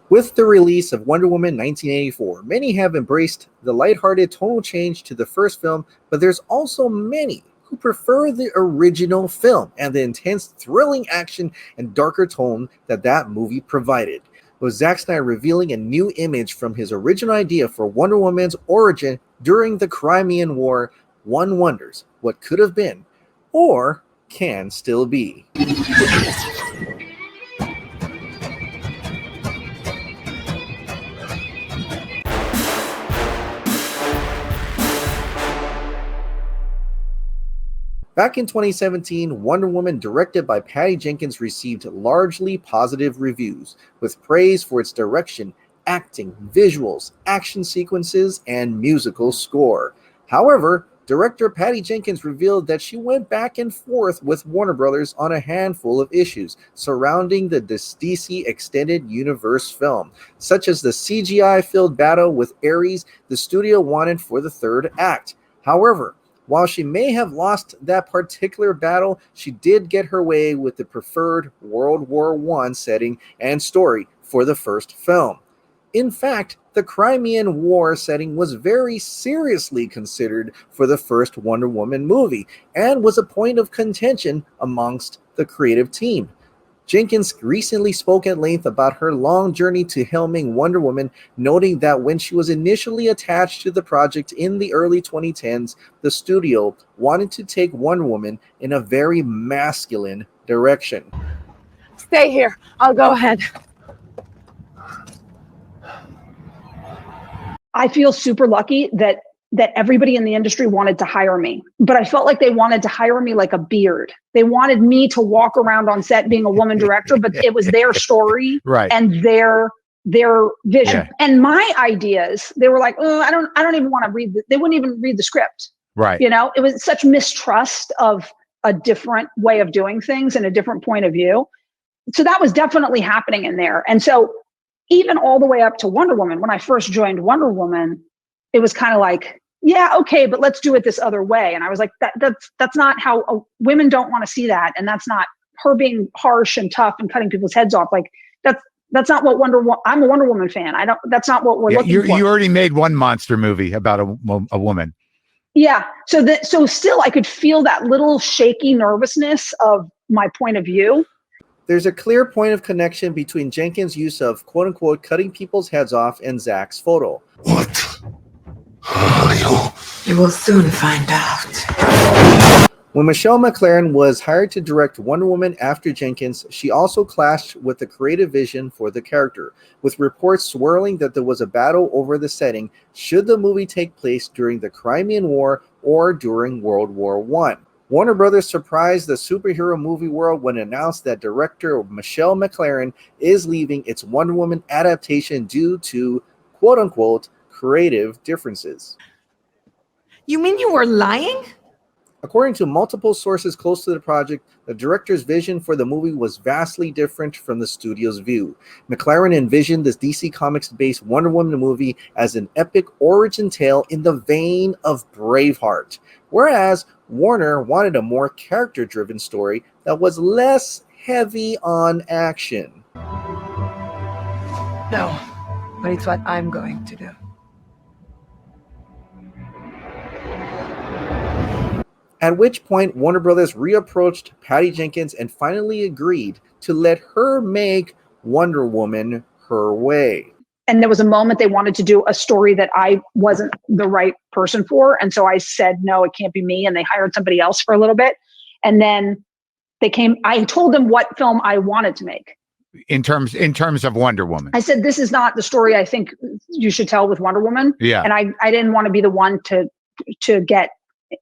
With the release of Wonder Woman 1984, many have embraced the lighthearted tonal change to the first film, but there's also many who prefer the original film and the intense, thrilling action and darker tone that movie provided. With Zack Snyder revealing a new image from his original idea for Wonder Woman's origin during the Crimean War, one wonders what could have been, or can still be. Back in 2017, Wonder Woman, directed by Patty Jenkins, received largely positive reviews, with praise for its direction, acting, visuals, action sequences, and musical score. However, director Patty Jenkins revealed that she went back and forth with Warner Brothers on a handful of issues surrounding the DC Extended Universe film, such as the CGI-filled battle with Ares the studio wanted for the third act. However, while she may have lost that particular battle, she did get her way with the preferred World War I setting and story for the first film. In fact, the Crimean War setting was very seriously considered for the first Wonder Woman movie and was a point of contention amongst the creative team. Jenkins recently spoke at length about her long journey to helming Wonder Woman, noting that when she was initially attached to the project in the early 2010s, the studio wanted to take Wonder Woman in a very masculine direction. Stay here. I'll go ahead. I feel super lucky that everybody in the industry wanted to hire me, but I felt like they wanted to hire me like a beard. They wanted me to walk around on set being a woman director, but it was their story right. and their vision. Yeah. And my ideas, they were like, oh, I don't even want to read. They wouldn't even read the script. Right. You know, it was such mistrust of a different way of doing things and a different point of view. So that was definitely happening in there. And so even all the way up to Wonder Woman, when I first joined Wonder Woman, it was kind of like, yeah, okay, but let's do it this other way. And I was like, that's not how women don't want to see that. And that's not her being harsh and tough and cutting people's heads off. Like that's not what I'm a Wonder Woman fan. That's not what we're looking for. You already made one monster movie about a woman. Yeah. So still I could feel that little shaky nervousness of my point of view. There's a clear point of connection between Jenkins' use of quote-unquote cutting people's heads off and Zack's photo. What are you? You will soon find out. When Michelle McLaren was hired to direct Wonder Woman after Jenkins, she also clashed with the creative vision for the character, with reports swirling that there was a battle over the setting should the movie take place during the Crimean War or during World War I. Warner Brothers surprised the superhero movie world when it announced that director Michelle McLaren is leaving its Wonder Woman adaptation due to, quote-unquote, creative differences. You mean you were lying? According to multiple sources close to the project, the director's vision for the movie was vastly different from the studio's view. McLaren envisioned this DC Comics-based Wonder Woman movie as an epic origin tale in the vein of Braveheart, whereas Warner wanted a more character-driven story that was less heavy on action. No, but it's what I'm going to do. At which point, Warner Brothers reapproached Patty Jenkins and finally agreed to let her make Wonder Woman her way. And there was a moment they wanted to do a story that I wasn't the right person for. And so I said, no, it can't be me. And they hired somebody else for a little bit. And then I told them what film I wanted to make. In terms of Wonder Woman. I said, this is not the story I think you should tell with Wonder Woman. Yeah. And I didn't want to be the one to get,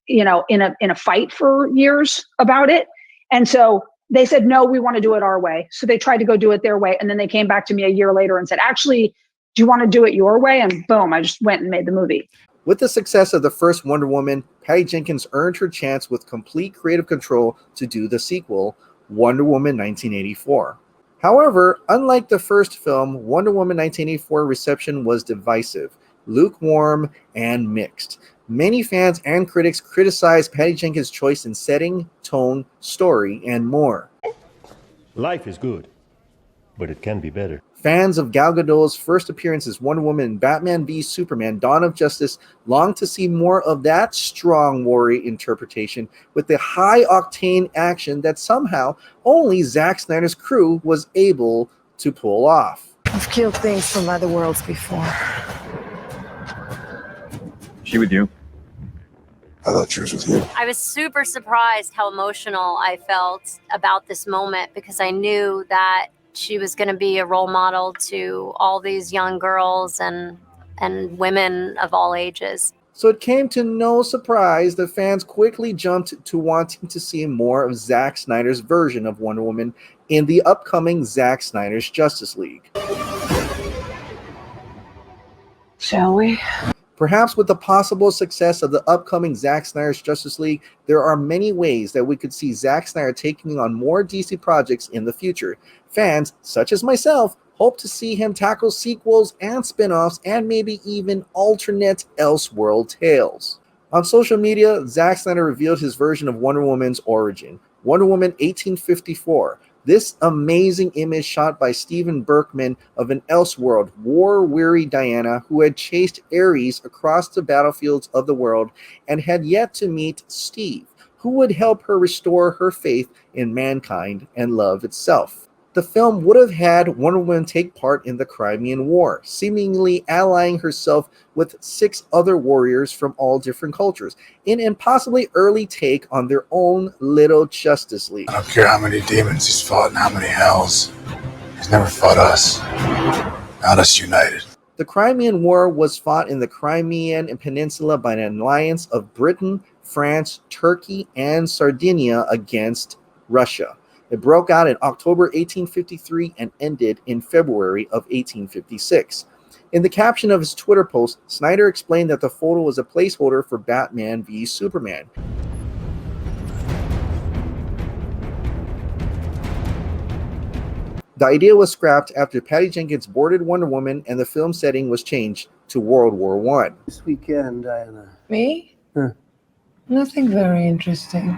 in a fight for years about it. And so they said, no, we want to do it our way. So they tried to go do it their way. And then they came back to me a year later and said, actually, do you want to do it your way? And boom, I just went and made the movie. With the success of the first Wonder Woman, Patty Jenkins earned her chance with complete creative control to do the sequel, Wonder Woman 1984. However, unlike the first film, Wonder Woman 1984 reception was divisive, lukewarm, and mixed. Many fans and critics criticized Patty Jenkins' choice in setting, tone, story, and more. Life is good, but it can be better. Fans of Gal Gadot's first appearance as Wonder Woman in Batman v Superman: Dawn of Justice long to see more of that strong warrior interpretation with the high-octane action that somehow only Zack Snyder's crew was able to pull off. I've killed things from other worlds before. She with you? I thought she was with you. I was super surprised how emotional I felt about this moment because I knew that she was going to be a role model to all these young girls and women of all ages. So it came to no surprise that fans quickly jumped to wanting to see more of Zack Snyder's version of Wonder Woman in the upcoming Zack Snyder's Justice League. Shall we? Perhaps with the possible success of the upcoming Zack Snyder's Justice League, there are many ways that we could see Zack Snyder taking on more DC projects in the future. Fans, such as myself, hope to see him tackle sequels and spin-offs and maybe even alternate Elseworld tales. On social media, Zack Snyder revealed his version of Wonder Woman's origin, Wonder Woman 1854. This amazing image shot by Stephen Berkman of an Elseworld, war-weary Diana who had chased Ares across the battlefields of the world and had yet to meet Steve, who would help her restore her faith in mankind and love itself. The film would have had Wonder Woman take part in the Crimean War, seemingly allying herself with 6 other warriors from all different cultures, in an possibly early take on their own little Justice League. I don't care how many demons he's fought and how many hells. He's never fought us. Not us united. The Crimean War was fought in the Crimean Peninsula by an alliance of Britain, France, Turkey, and Sardinia against Russia. It broke out in October 1853 and ended in February of 1856. In the caption of his Twitter post, Snyder explained that the photo was a placeholder for Batman v Superman. The idea was scrapped after Patty Jenkins boarded Wonder Woman and the film setting was changed to World War I. This weekend, Diana. Me? Huh. Nothing very interesting.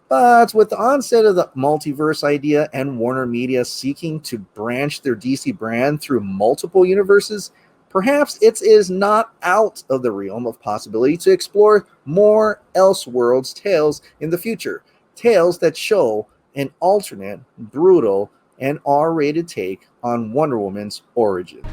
But with the onset of the multiverse idea and Warner Media seeking to branch their DC brand through multiple universes, perhaps it is not out of the realm of possibility to explore more Elseworlds tales in the future. Tales that show an alternate, brutal, and R-rated take on Wonder Woman's origin.